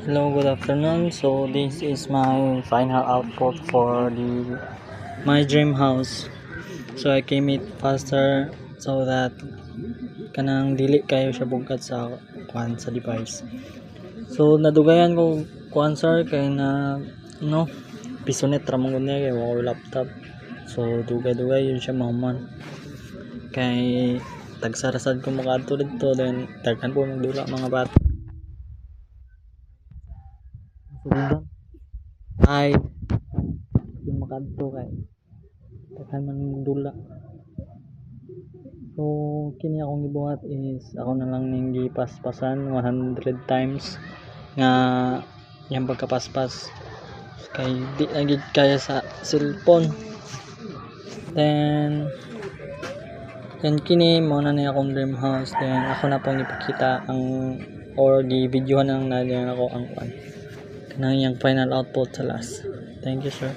Hello, good afternoon. So this is my final output for the my dream house. So I came it faster so that kanang dili kayo siya bugkat sa sa device. So nadugayan ko kuan sir kay na pisonet ra man kay wow laptop. So dugay-dugay yun siya mahuman. Kay tagsarasad ko makaadto dito then daghan po magdula mga bata. Sundan ay yung makadto kay daghan man dula. So kini akong gibuhat is ako na lang ning gipaspasan 100 times nga yang pagkapaspas kay di lagi kaya sa cellphone. Then kini mo na ni akong dream house, then ako na pong ipakita ang or gi-videohan ang na ako ang kanang yang final output sa last. Thank you sir.